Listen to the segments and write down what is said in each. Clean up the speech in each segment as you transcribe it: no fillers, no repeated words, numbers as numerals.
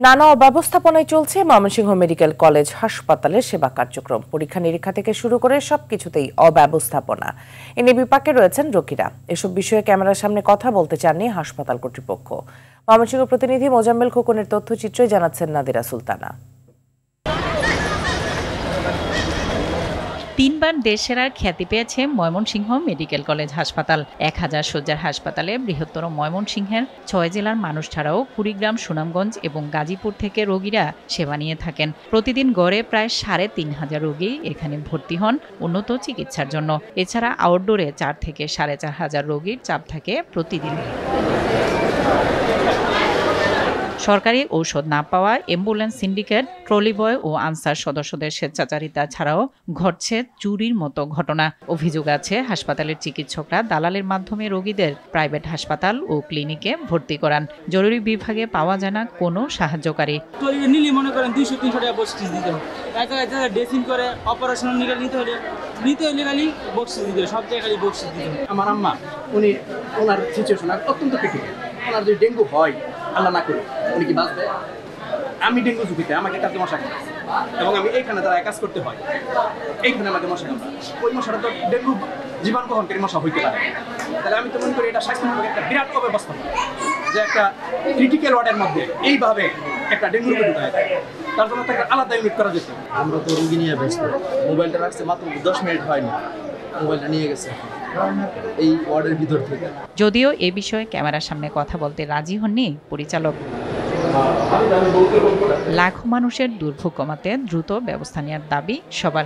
নানা অব্যবস্থাপনায় চলছে Mymensingh medical college হাসপাতালের সেবা কার্যক্রম। পরীক্ষা নিরীক্ষা থেকে শুরু করে সবকিছুতেই অব্যবস্থাপনা। এ নিয়ে বিপাকে রয়েছেন রোগীরা। এসব বিষয়ে ক্যামেরার সামনে কথা বলতে চাননি হাসপাতাল কর্তৃপক্ষ। ময়মনসিংহ প্রতিনিধি মোজাম্মেল খোকনের তথ্যচিত্রই জানাচ্ছেন নাদিরা সুলতানা। 3 বার দেশসেরার খ্যাতি পেয়েছে ময়মনসিংহ মেডিকেল কলেজ হাসপাতাল। 1000 শয্যার হাসপাতালে বৃহত্তর ময়মনসিংহের 6 জেলার মানুষ ছাড়াও কুড়িগ্রাম, সুনামগঞ্জ এবং গাজীপুর থেকে রোগীরা সেবা নিয়ে থাকেন। প্রতিদিন গড়ে প্রায় 3500 রোগী এখানে ভর্তি হন উন্নত চিকিৎসার জন্য। এছাড়া আউটডোরে 4 থেকে 4500 রোগীর চাপ থাকে প্রতিদিন। সরকারি ঔষধ না পাওয়া, অ্যাম্বুলেন্স সিন্ডিকেট, ট্রলি বয় ও আনসার সদস্যদের স্বেচ্ছাচারিতা ছাড়াও ঘটছে চুরির মতো ঘটনা। অভিযোগ আছে হাসপাতালের চিকিৎসকরা দালালের মাধ্যমে রোগীদের প্রাইভেট হাসপাতাল ও ক্লিনিকে ভর্তি করান। জরুরি বিভাগে পাওয়া যায় না কোনো সাহায্যকারী। মনে করেন 200-300 টাকা বকশিস দিতে হবে, ড্রেসিং করে অপারেশন নিতে হলে খালি বকশিস দিতে হবে, সব জায়গায় খালি বকশিস দিতে হবে। আমার আম্মা ওনার সিচুয়েশন অত্যন্ত ক্রিটিক্যাল। ওনার যদি ডেঙ্গু হয়, আল্লাহ না করে, উনি কি বাঁচবে? আমি ডেঙ্গু ঝুঁকিতে, আমাকে কালকে মশা কামড়াচ্ছে এবং আমি এইখানে তারা কাজ করতে হয়, এইখানে আমাকে মশা কামড়াচ্ছে। ওই মশাটা তো ডেঙ্গু জীবাণু বহনকারী মশা হইতে পারে। তাহলে আমি তো মনে করি এটা স্বাস্থ্য বিভাগের একটা বিরাট অব্যবস্থা, যে একটা ক্রিটিক্যাল ওয়ার্ডের মধ্যে এইভাবে একটা ডেঙ্গু রোগে ঢুকায় যায়। তার জন্য তাকে আলাদা ইউনিট করা যেত। আমরা তো রোগী নিয়ে ব্যস্ত, মোবাইলটা রাখছে মাত্র 10 মিনিট হয়নি, মোবাইলটা নিয়ে গেছে এই ওয়ার্ডের ভিতর থেকে। যদিও এ বিষয়ে ক্যামেরার সামনে কথা বলতে রাজি হননি পরিচালক। লাখো মানুষের দুর্ভোগ কমাতে দ্রুত ব্যবস্থা নেওয়ার দাবি সবার।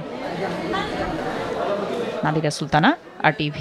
নাদিরা সুলতানা, RTV।